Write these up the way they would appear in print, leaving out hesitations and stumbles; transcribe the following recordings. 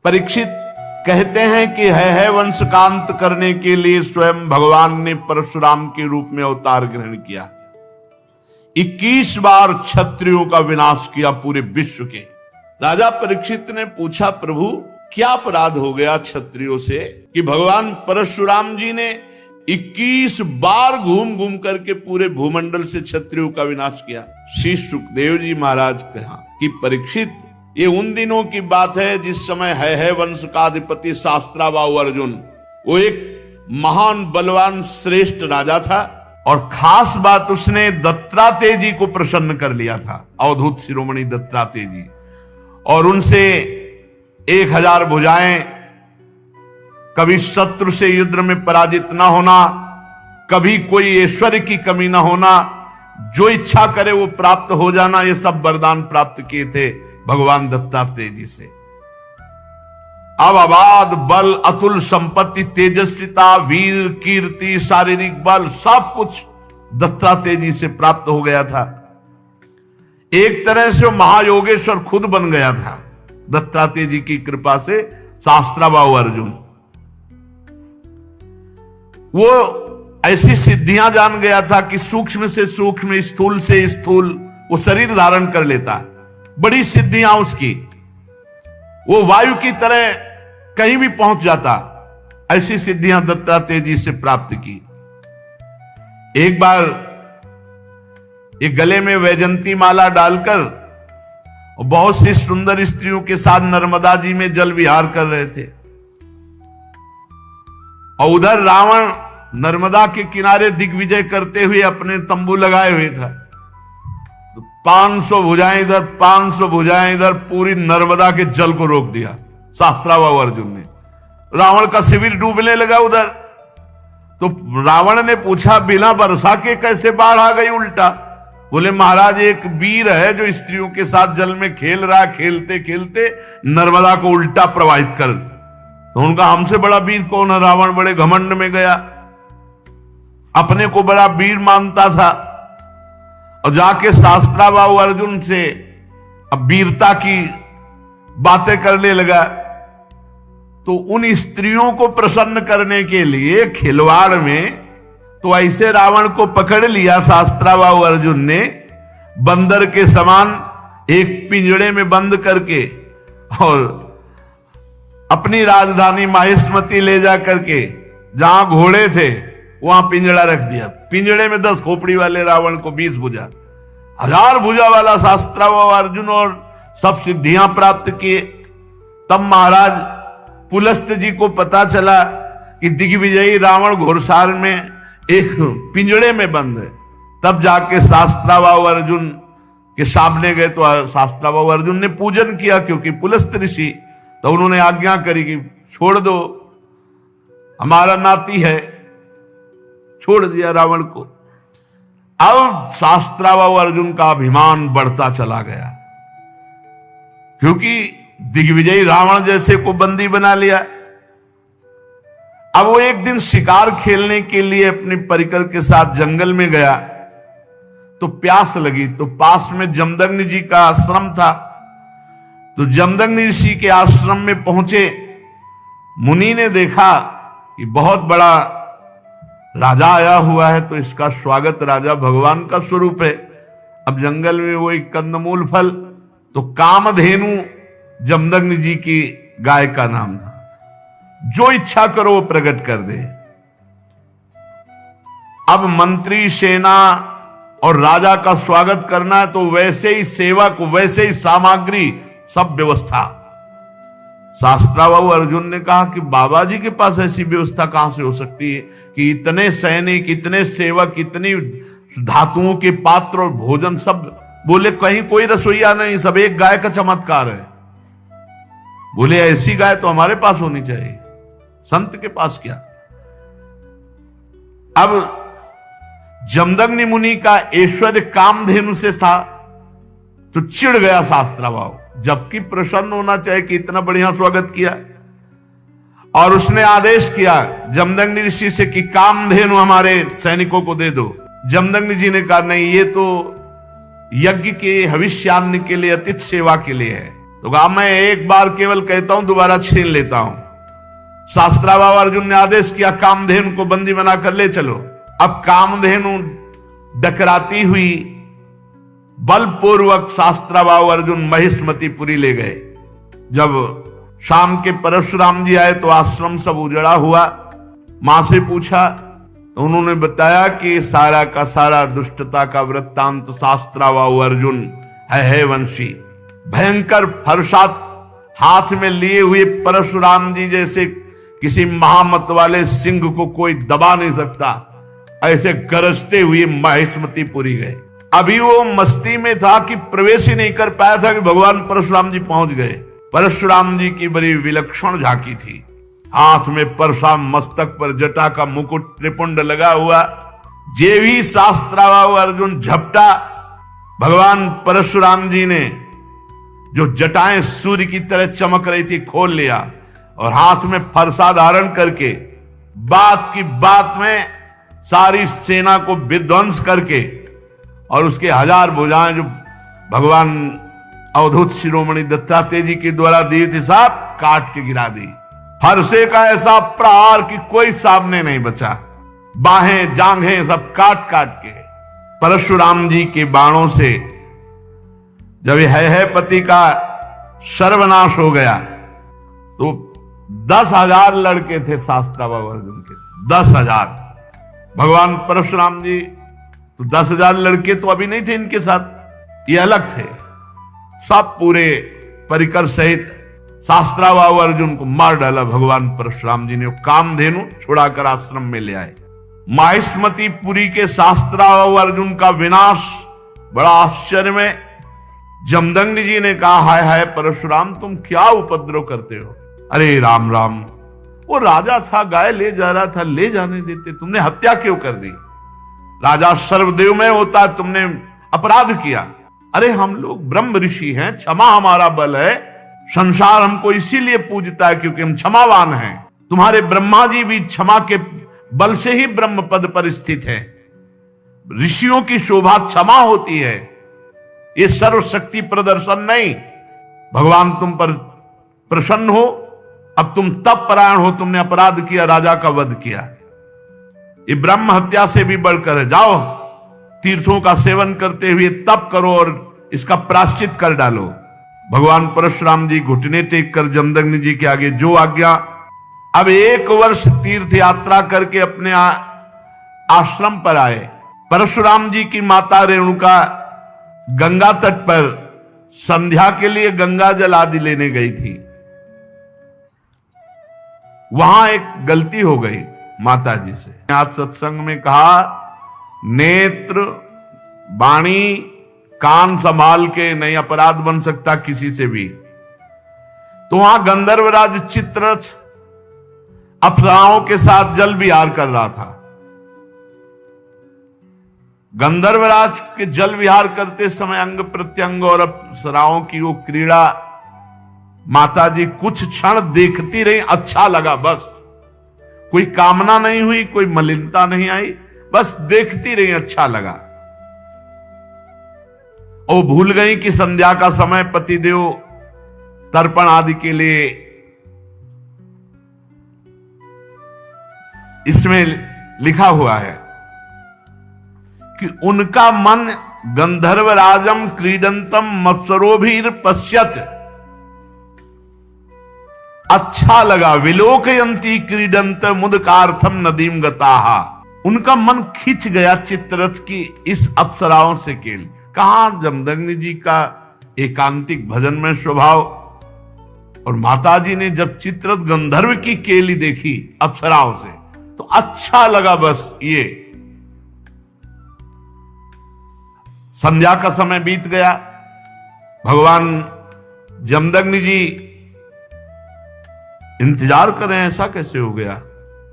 परीक्षित कहते हैं कि है वंश का अंत करने के लिए स्वयं भगवान ने परशुराम के रूप में अवतार ग्रहण किया। 21 बार क्षत्रियों का विनाश किया पूरे विश्व के। राजा परीक्षित ने पूछा, प्रभु क्या अपराध हो गया क्षत्रियों से कि भगवान परशुराम जी ने 21 बार घूम घूम करके पूरे भूमंडल से क्षत्रियों का विनाश किया। श्री सुखदेव जी महाराज कहा कि परीक्षित, ये उन दिनों की बात है जिस समय है वंश का अधिपति शास्त्राबाहु अर्जुन, वो एक महान बलवान श्रेष्ठ राजा था और खास बात उसने दत्तात्रेय जी को प्रसन्न कर लिया था, अवधूत शिरोमणि दत्तात्रेय जी, और उनसे 1000 भुजाएं, कभी शत्रु से युद्ध में पराजित ना होना, कभी कोई ऐश्वर्य की कमी ना होना, जो इच्छा करे वो प्राप्त हो जाना, ये सब वरदान प्राप्त किए थे भगवान दत्तात्रेय जी से। अब अबाध बल, अतुल संपत्ति, तेजस्विता, वीर कीर्ति, शारीरिक बल, सब कुछ दत्तात्रेय जी से प्राप्त हो गया था। एक तरह से महायोगेश्वर खुद बन गया था दत्तात्रेय जी की कृपा से शास्त्राबाहु अर्जुन। वो ऐसी सिद्धियां जान गया था कि सूक्ष्म से सूक्ष्म, स्थूल से स्थूल वो शरीर धारण कर लेता। बड़ी सिद्धियां उसकी, वो वायु की तरह कहीं भी पहुंच जाता। ऐसी सिद्धियां दत्तात्रेय जी से प्राप्त की। एक बार एक गले में वैजंती माला डालकर बहुत सी सुंदर स्त्रियों के साथ नर्मदा जी में जल विहार कर रहे थे और उधर रावण नर्मदा के किनारे दिग्विजय करते हुए अपने तंबू लगाए हुए था। तो 500 भुजाएं इधर, 500 भुजाएं इधर, पूरी नर्मदा के जल को रोक दिया शास्त्राबाहु अर्जुन ने। रावण का शिविर डूबने लगा उधर। तो रावण ने पूछा, बिना वर्षा के कैसे बाढ़ आ गई उल्टा? बोले, महाराज एक वीर है जो स्त्रियों के साथ जल में खेल रहा, खेलते खेलते नर्मदा को उल्टा प्रवाहित कर। तो उनका हमसे बड़ा वीर कौन है? रावण बड़े घमंड में गया, अपने को बड़ा वीर मानता था और जाके शास्त्राबाहु अर्जुन से अब वीरता की बातें करने लगा। तो उन स्त्रियों को प्रसन्न करने के लिए खिलवाड़ में तो ऐसे रावण को पकड़ लिया शास्त्राबाहु अर्जुन ने, बंदर के समान एक पिंजड़े में बंद करके, और अपनी राजधानी माहिष्मती ले जा करके जहां घोड़े थे वहां पिंजड़ा रख दिया। पिंजड़े में 10 खोपड़ी वाले रावण को 20 भुजा, 1000 भुजा वाला शास्त्राबाहु अर्जुन, और सब सिद्धियां प्राप्त किए। तब महाराज पुलस्त जी को पता चला कि दिग्विजयी रावण घोड़सार में एक पिंजड़े में बंद है। तब जाके शास्त्राबाहु अर्जुन के सामने गए तो शास्त्राबाहु अर्जुन ने पूजन किया, क्योंकि पुलस्त ऋषि, तो उन्होंने आज्ञा करी कि छोड़ दो, हमारा नाती है। छोड़ दिया रावण को। अब शास्त्राबाहु अर्जुन का अभिमान बढ़ता चला गया, क्योंकि दिग्विजयी रावण जैसे को बंदी बना लिया। अब वो एक दिन शिकार खेलने के लिए अपने परिकर के साथ जंगल में गया तो प्यास लगी। तो पास में जमदग्नि जी का आश्रम था। तो जमदग्नि ऋषि के आश्रम में पहुंचे। मुनि ने देखा कि बहुत बड़ा राजा आया हुआ है, तो इसका स्वागत, राजा भगवान का स्वरूप है। अब जंगल में वो एक कंदमूल फल, तो कामधेनु जमदग्नि जी की गाय का नाम था। जो इच्छा करो वो प्रकट कर दे। अब मंत्री, सेना और राजा का स्वागत करना है तो वैसे ही सेवक, वैसे ही सामग्री, सब व्यवस्था। शास्त्राबाहु अर्जुन ने कहा कि बाबा जी के पास ऐसी व्यवस्था कहां से हो सकती है कि इतने सैनिक, इतने सेवक, इतनी धातुओं के पात्र और भोजन सब। बोले, कहीं कोई रसोईया नहीं, सब एक गाय का चमत्कार है। बोले, ऐसी गाय तो हमारे पास होनी चाहिए, संत के पास क्या। अब जमदग्नि मुनि का ऐश्वर्य कामधेनु से था, तो चिढ़ गया शास्त्राबाहु, जबकि प्रसन्न होना चाहिए कि इतना बढ़िया स्वागत किया। और उसने आदेश किया जमदग्नि ऋषि से कि कामधेनु हमारे सैनिकों को दे दो। जमदग्नि जी ने कहा, नहीं, ये तो यज्ञ के हविष्यान्न के लिए, अतिथि सेवा के लिए है। तो कहा मैं एक बार केवल कहता हूं, दोबारा छीन लेता हूं। शास्त्राबाहु अर्जुन ने आदेश किया, कामधेनु को बंदी बनाकर ले चलो। अब कामधेनु डकराती हुई बलपूर्वक शास्त्राबाहु अर्जुन महिष्मतीपुरी ले गए। जब शाम के परशुराम जी आए तो आश्रम सब उजड़ा हुआ। मां से पूछा तो उन्होंने बताया कि सारा का सारा दुष्टता का वृत्तांत शास्त्राबाहु अर्जुन है वंशी। भयंकर फरसात हाथ में लिए हुए परशुराम जी जैसे किसी महामत वाले सिंह को कोई दबा नहीं सकता, ऐसे गरजते हुए महिष्मतीपुरी गए। अभी वो मस्ती में था कि प्रवेश ही नहीं कर पाया था कि भगवान परशुराम जी पहुंच गए। परशुराम जी की बड़ी विलक्षण झांकी थी। हाथ में परशुराम, मस्तक पर जटा का मुकुट, त्रिपुंड लगा हुआ। जे भी शास्त्राबाहु अर्जुन झपटा, भगवान परशुराम जी ने जो जटाएं सूर्य की तरह चमक रही थी खोल लिया और हाथ में फरसा धारण करके बात की बात में सारी सेना को विध्वंस करके और उसके 1000 भुजाएं जो भगवान अवधूत शिरोमणि दत्तात्रेय जी के द्वारा दी थी, सब काट के गिरा दी। फरसे का ऐसा प्रहार कि कोई सामने नहीं बचा। बाहें जांघें सब काट काट के। परशुराम जी के बाणों से जब है पति का सर्वनाश हो गया तो 10,000 लड़के थे शास्त्राबाहु अर्जुन के, 10,000। भगवान परशुराम जी तो 10,000 लड़के तो अभी नहीं थे इनके साथ, ये अलग थे। सब पूरे परिकर सहित शास्त्राबाहु अर्जुन को मार डाला भगवान परशुराम जी ने। कामधेनु छुड़ाकर आश्रम में ले आए। महिष्मतीपुरी के शास्त्राबाहु अर्जुन का विनाश बड़ा आश्चर्य में जमदग्नि जी ने कहा, हाय हाय परशुराम, तुम क्या उपद्रव करते हो? अरे राम राम, वो राजा था, गाय ले जा रहा था, ले जाने देते, तुमने हत्या क्यों कर दी? राजा सर्वदेव में होता, तुमने अपराध किया। अरे हम लोग ब्रह्म ऋषि हैं, क्षमा हमारा बल है, संसार हमको इसीलिए पूजता है क्योंकि हम क्षमावान हैं। तुम्हारे ब्रह्मा जी भी क्षमा के बल से ही ब्रह्म पद पर स्थित है। ऋषियों की शोभा क्षमा होती है, ये सर्वशक्ति प्रदर्शन नहीं। भगवान तुम पर प्रसन्न हो, अब तुम तप परायण हो, तुमने अपराध किया, राजा का वध किया, ये ब्रह्म हत्या से भी बढ़कर है। जाओ तीर्थों का सेवन करते हुए तप करो और इसका प्रायश्चित कर डालो। भगवान परशुराम जी घुटने टेक कर जमदग्नि जी के आगे जो आज्ञा। अब 1 वर्ष तीर्थ यात्रा करके अपने आश्रम पर आए। परशुराम जी की माता रेणुका गंगा तट पर संध्या के लिए गंगा जल आदि लेने गई थी। वहां एक गलती हो गई माता जी से। आज सत्संग में कहा, नेत्र वाणी कान संभाल के नहीं अपराध बन सकता किसी से भी। तो वहां गंधर्वराज चित्ररथ अप्सराओं के साथ जल विहार कर रहा था। गंधर्वराज के जल विहार करते समय अंग प्रत्यंग और अप्सराओं की वो क्रीड़ा माता जी कुछ क्षण देखती रही। अच्छा लगा, बस कोई कामना नहीं हुई, कोई मलिनता नहीं आई, बस देखती रही, अच्छा लगा। वो भूल गई कि संध्या का समय पतिदेव तर्पण आदि के लिए इसमें लिखा हुआ है कि उनका मन गंधर्वराजम क्रीडंतम मत्सरोभीर पश्यत, अच्छा लगा। विलोकयंती क्रीडंत मुदकार्थम नदीम गताहा, उनका मन खिंच गया चित्ररथ की इस अप्सराओं से केल। कहां जमदग्नि जी का एकांतिक भजन में स्वभाव, और माताजी ने जब चित्ररथ गंधर्व की केली देखी अप्सराओं से तो अच्छा लगा। बस ये संध्या का समय बीत गया। भगवान जमदग्नि जी इंतजार कर रहे हैं, ऐसा कैसे हो गया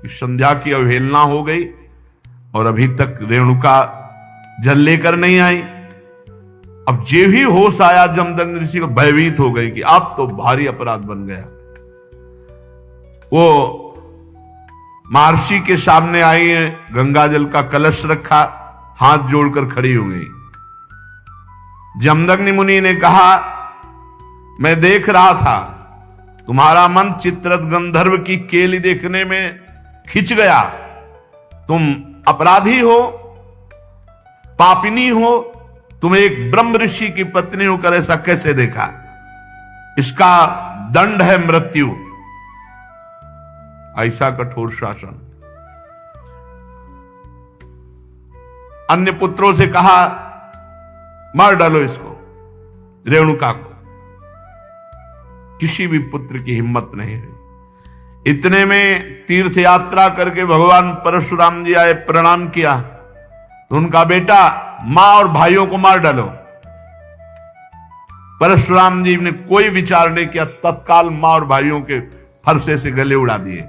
कि संध्या की अवहेलना हो गई और अभी तक रेणुका जल लेकर नहीं आई। अब जे ही होश आया जमदग्नि ऋषि को, भयभीत हो गई कि अब तो भारी अपराध बन गया। वो महर्षि के सामने आई है, गंगा जल का कलश रखा, हाथ जोड़कर खड़ी हो गई। जमदग्नि मुनि ने कहा मैं देख रहा था, तुम्हारा मन चित्ररथ गंधर्व की केली देखने में खिंच गया। तुम अपराधी हो, पापिनी हो, तुम एक ब्रह्म ऋषि की पत्नी होकर ऐसा कैसे देखा? इसका दंड है मृत्यु। ऐसा कठोर शासन। अन्य पुत्रों से कहा, मार डालो इसको, रेणुका को। किसी भी पुत्र की हिम्मत नहीं हुई। इतने में तीर्थ यात्रा करके भगवान परशुराम जी आए, प्रणाम किया तो उनका बेटा, मां और भाइयों को मार डालो। परशुराम जी ने कोई विचार नहीं किया, तत्काल मां और भाइयों के फरसे से गले उड़ा दिए।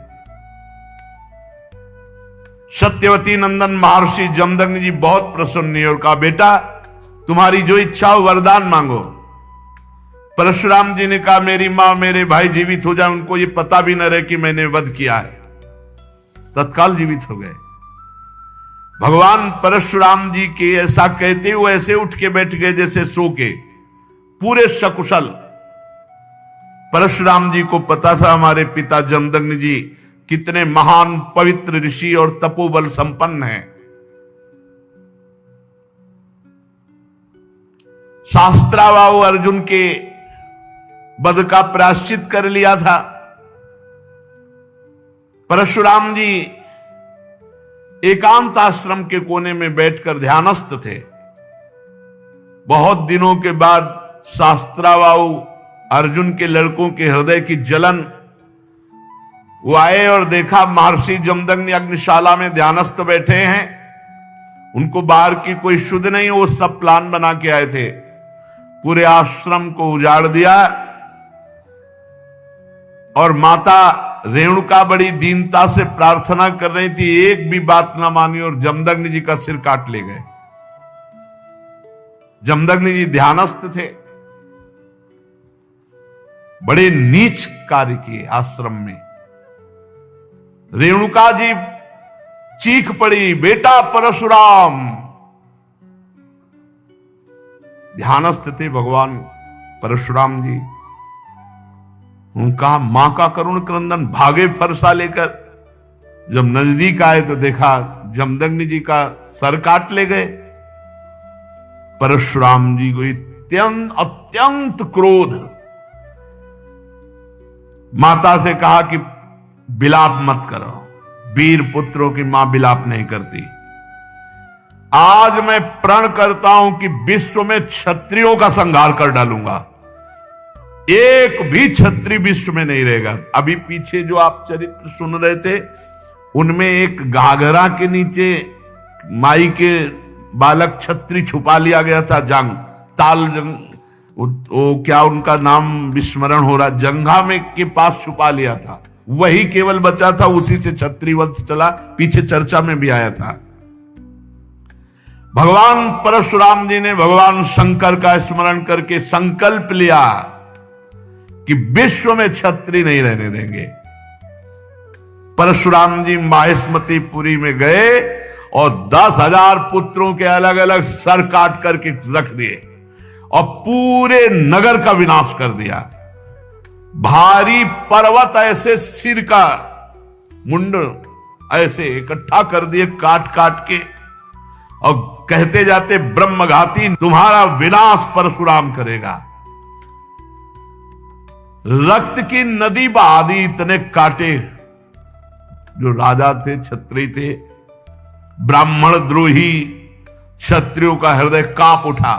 सत्यवती नंदन महर्षि जमदग्नि जी बहुत प्रसन्न हुए और कहा, बेटा तुम्हारी जो इच्छा हो वरदान मांगो। परशुराम जी ने कहा, मेरी मां मेरे भाई जीवित हो जाए, उनको ये पता भी न रहे कि मैंने वध किया है। तत्काल जीवित हो गए। भगवान परशुराम जी के ऐसा कहते हुए ऐसे उठ के बैठ गए जैसे सो के, पूरे सकुशल। परशुराम जी को पता था हमारे पिता जमदग्नि जी कितने महान पवित्र ऋषि और तपोबल संपन्न हैं। शास्त्राबाहु अर्जुन के वध का प्रायश्चित कर लिया था। परशुराम जी एकांत आश्रम के कोने में बैठकर ध्यानस्थ थे। बहुत दिनों के बाद शास्त्राबाहु अर्जुन के लड़कों के हृदय की जलन, वो आए और देखा महर्षि जमदग्नि अग्निशाला में ध्यानस्थ बैठे हैं। उनको बाहर की कोई शुद्ध नहीं, वो सब प्लान बना के आए थे। पूरे आश्रम को उजाड़ दिया और माता रेणुका बड़ी दीनता से प्रार्थना कर रही थी, एक भी बात ना मानी और जमदग्नि जी का सिर काट ले गए। जमदग्नि जी ध्यानस्थ थे। बड़े नीच कार्य किए आश्रम में। रेणुका जी चीख पड़ी, बेटा परशुराम। ध्यानस्थ थे भगवान परशुराम जी। उनका मां का करुण क्रंदन, भागे फरसा लेकर। जब नजदीक आए तो देखा जमदग्नि जी का सर काट ले गए। परशुराम जी को अत्यंत क्रोध। माता से कहा कि बिलाप मत करो। वीर पुत्रों की मां बिलाप नहीं करती। आज मैं प्रण करता हूं कि विश्व में क्षत्रियों का संहार कर डालूंगा। एक भी क्षत्रिय विश्व में नहीं रहेगा। अभी पीछे जो आप चरित्र सुन रहे थे, उनमें एक घाघरा के नीचे माई के बालक क्षत्रिय छुपा लिया गया था। जंग ताल जंग, वो क्या उनका नाम विस्मरण हो रहा, जंघा में के पास छुपा लिया था। वही केवल बचा था, उसी से क्षत्रिय वंश चला। पीछे चर्चा में भी आया था। भगवान परशुराम जी ने भगवान शंकर का स्मरण करके संकल्प लिया कि विश्व में क्षत्रिय नहीं रहने देंगे। परशुराम जी माहिष्मतीपुरी में गए और 10,000 पुत्रों के अलग अलग सर काट करके रख दिए और पूरे नगर का विनाश कर दिया। भारी पर्वत ऐसे सिर का मुंड ऐसे इकट्ठा कर दिए काट काट के, और कहते जाते ब्रह्मघाती तुम्हारा विनाश परशुराम करेगा। रक्त की नदी बहा दी। इतने काटे। जो राजा थे, क्षत्रिय थे, ब्राह्मण द्रोही क्षत्रियों का हृदय कांप उठा।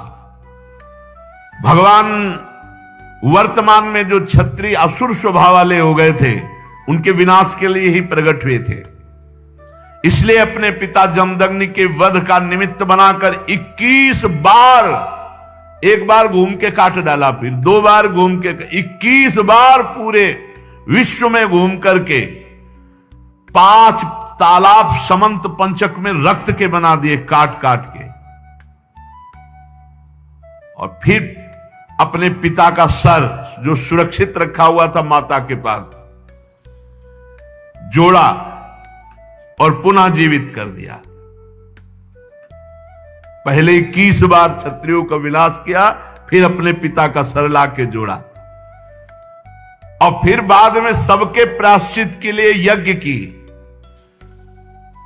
भगवान वर्तमान में जो क्षत्रिय असुर स्वभाव वाले हो गए थे, उनके विनाश के लिए ही प्रकट हुए थे। इसलिए अपने पिता जमदग्नि के वध का निमित्त बनाकर 21 बार, एक बार घूम के काट डाला, फिर 2 बार घूम के, 21 बार पूरे विश्व में घूम करके 5 तालाब समंत पंचक में रक्त के बना दिए काट काट के। और फिर अपने पिता का सर जो सुरक्षित रखा हुआ था माता के पास, जोड़ा और पुनः जीवित कर दिया। पहले 21 बार क्षत्रियों का विनाश किया, फिर अपने पिता का सर ला के जोड़ा। और फिर बाद में सबके प्रायश्चित के लिए यज्ञ की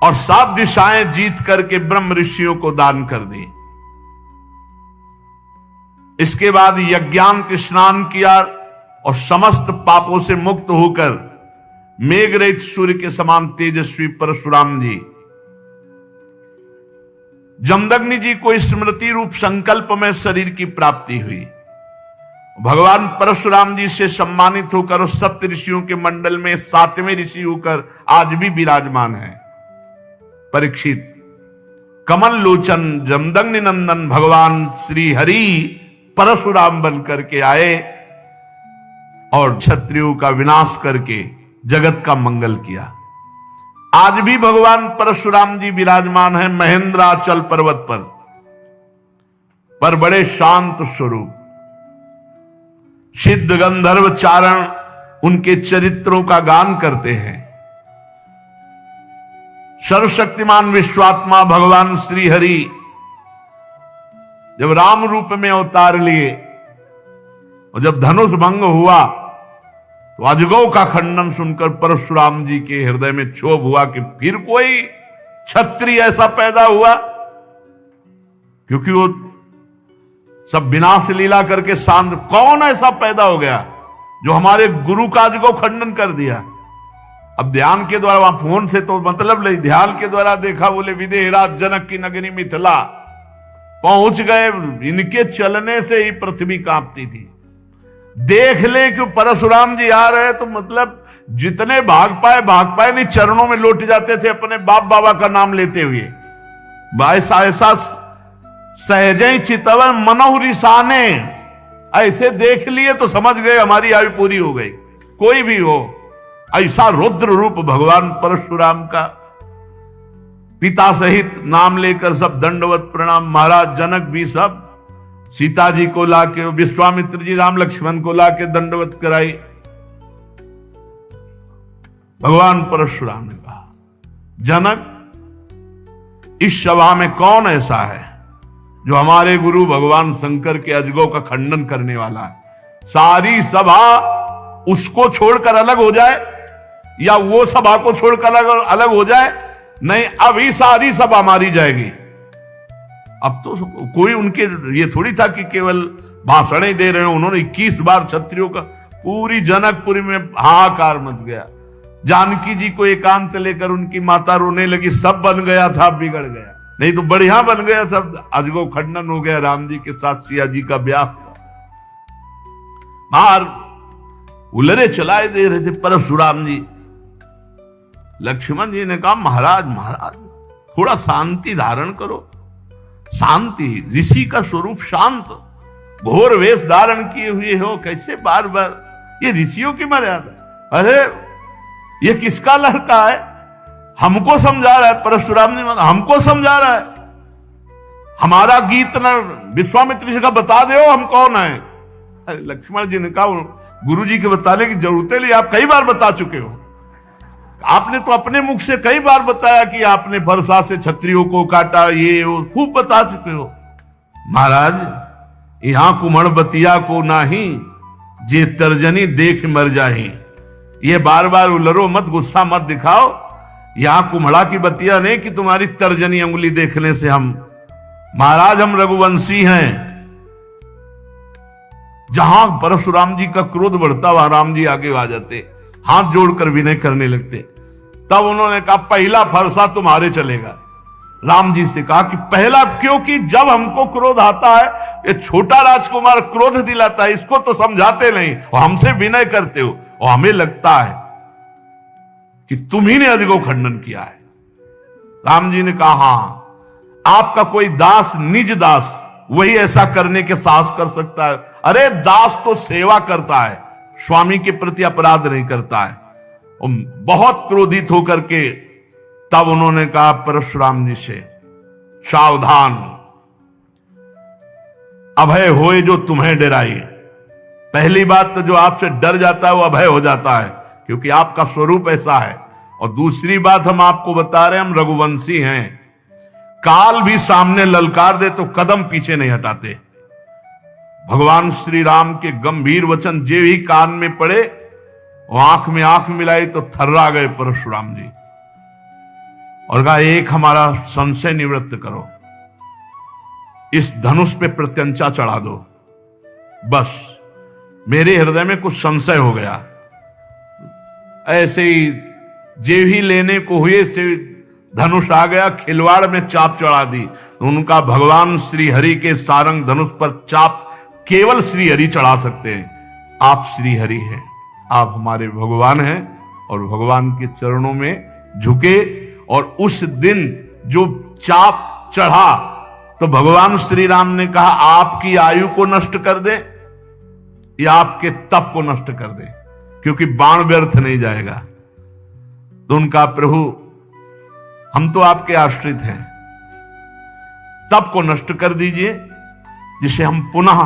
और 7 दिशाएं जीत करके ब्रह्म ऋषियों को दान कर दी। इसके बाद यज्ञांत स्नान किया और समस्त पापों से मुक्त होकर मेघरहित सूर्य के समान तेजस्वी परशुराम जी जमदग्नि जी को स्मृति रूप संकल्प में शरीर की प्राप्ति हुई। भगवान परशुराम जी से सम्मानित होकर उस 7 ऋषियों के मंडल में 7वें ऋषि होकर आज भी विराजमान है। परीक्षित कमल लोचन जमदग्नि नंदन भगवान श्री हरि परशुराम बन करके आए और क्षत्रियों का विनाश करके जगत का मंगल किया। आज भी भगवान परशुराम जी विराजमान है महेंद्राचल पर्वत पर बड़े शांत स्वरूप। सिद्ध गंधर्व चारण उनके चरित्रों का गान करते हैं। सर्वशक्तिमान विश्वात्मा भगवान श्री हरि जब राम रूप में अवतार लिए और जब धनुष भंग हुआ तो अजगौ का खंडन सुनकर परशुराम जी के हृदय में क्षोभ हुआ कि फिर कोई क्षत्रिय ऐसा पैदा हुआ, क्योंकि वो सब विनाश लीला करके शांत, कौन ऐसा पैदा हो गया जो हमारे गुरु का अजगौ खंडन कर दिया। अब ध्यान के द्वारा, वहां फोन से तो मतलब नहीं, ध्यान के द्वारा देखा, बोले विदेहराज जनक की नगरी मिथिला पहुंच गए। इनके चलने से ही पृथ्वी कांपती थी। देख ले कि परशुराम जी आ रहे तो मतलब जितने भाग पाए नहीं, चरणों में लौट जाते थे अपने बाप बाबा का नाम लेते हुए। ऐसा सहजे चितवन मनोहरिसाने, ऐसे देख लिए तो समझ गए हमारी आयु पूरी हो गई। कोई भी हो, ऐसा रुद्र रूप भगवान परशुराम का। पिता सहित नाम लेकर सब दंडवत प्रणाम। महाराज जनक भी सब सीता जी को लाके, विश्वामित्र जी राम लक्ष्मण को लाके दंडवत कराई। भगवान परशुराम ने कहा, जनक, इस सभा में कौन ऐसा है जो हमारे गुरु भगवान शंकर के अजगौ का खंडन करने वाला है। सारी सभा उसको छोड़कर अलग हो जाए या वो सभा को छोड़कर अलग हो जाए, नहीं अभी सारी सभा मारी जाएगी। अब तो कोई उनके ये थोड़ी था कि केवल भाषण ही दे रहे हैं। उन्होंने 21 बार क्षत्रियों का, पूरी जनकपुरी में हाहाकार मच गया। जानकी जी को एकांत लेकर उनकी माता रोने लगी, सब बन गया था, बिगड़ गया, नहीं तो बढ़िया बन गया था। अजगौ खंडन हो गया, राम जी के साथ सिया जी का ब्याह। बाहर उलरे चलाए दे रहे थे परशुराम जी। लक्ष्मण जी ने कहा, महाराज थोड़ा शांति धारण करो। शांति, ऋषि का स्वरूप शांत, घोर वेश धारण किए हुए हो, कैसे बार बार, ये ऋषियों की मर्यादा। अरे ये किसका लड़का है, हमको समझा रहा है। परशुराम जी हमको समझा रहा है, हमारा गीत न विश्वामित्र जी का बता दो हम कौन है। अरे लक्ष्मण जी ने कहा, गुरु जी के बताने की जरूरत नहीं, आप कई बार बता चुके हो। आपने तो अपने मुख से कई बार बताया कि आपने फरसा से क्षत्रियों को काटा, ये वो खूब बता चुके हो। महाराज यहां कुमड़ बतिया को नाही, जे तर्जनी देख मर जाही। ये बार बार उलरो मत, गुस्सा मत दिखाओ। यहां कुम्हड़ा की बतिया नहीं कि तुम्हारी तर्जनी उंगली देखने से हम, महाराज हम रघुवंशी हैं। जहां परशुराम जी का क्रोध बढ़ता वहां राम जी आगे आ जाते, हाथ जोड़कर विनय करने लगते। तब उन्होंने कहा, पहला फरसा तुम्हारे चलेगा। राम जी से कहा कि पहला, क्योंकि जब हमको क्रोध आता है, ये छोटा राजकुमार क्रोध दिलाता है, इसको तो समझाते नहीं, और हमसे विनय करते हो, और हमें लगता है कि तुम्ही ने अजगौ खंडन किया है। राम जी ने कहा, हां, आपका कोई दास, निज दास, वही ऐसा करने के साहस कर सकता है। अरे दास तो सेवा करता है, स्वामी के प्रति अपराध नहीं करता है। बहुत क्रोधित होकर के तब उन्होंने कहा परशुराम जी से, सावधान, अभय होए जो तुम्हें डराए। पहली बात तो जो आपसे डर जाता है वो अभय हो जाता है, क्योंकि आपका स्वरूप ऐसा है। और दूसरी बात हम आपको बता रहे हैं, हम रघुवंशी हैं। काल भी सामने ललकार दे तो कदम पीछे नहीं हटाते। भगवान श्री राम के गंभीर वचन जे ही कान में पड़े वो आंख में आंख मिलाई तो थर्रा गए परशुराम जी और कहा, एक हमारा संशय निवृत्त करो, इस धनुष पे प्रत्यंचा चढ़ा दो। बस मेरे हृदय में कुछ संशय हो गया। ऐसे ही जे भी लेने को हुए से धनुष आ गया, खिलवाड़ में चाप चढ़ा दी। उनका भगवान श्री हरि के सारंग धनुष पर चाप केवल श्री हरि चढ़ा सकते हैं। आप श्री हरि हैं, आप हमारे भगवान हैं और भगवान के चरणों में झुके। और उस दिन जो चाप चढ़ा तो भगवान श्री राम ने कहा, आपकी आयु को नष्ट कर दे या आपके तप को नष्ट कर दे, क्योंकि बाण व्यर्थ नहीं जाएगा। तो उनका, प्रभु हम तो आपके आश्रित हैं, तप को नष्ट कर दीजिए जिसे हम पुनः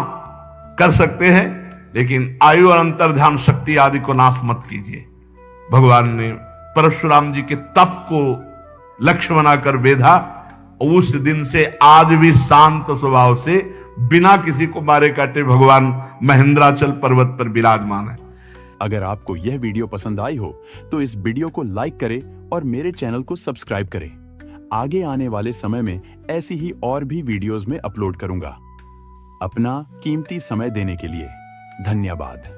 कर सकते हैं, लेकिन आयु और अंतर्ध्यान शक्ति आदि को नाश मत कीजिए। भगवान ने परशुराम जी के तप को लक्ष्य बनाकर बेधा। उस दिन से आज भी शांत स्वभाव से बिना किसी को मारे काटे भगवान महेंद्राचल पर्वत पर विराजमान है। अगर आपको यह वीडियो पसंद आई हो तो इस वीडियो को लाइक करें और मेरे चैनल को सब्सक्राइब करें। आगे आने वाले समय में ऐसी ही और भी वीडियोस में अपलोड करूंगा। अपना कीमती समय देने के लिए धन्यवाद।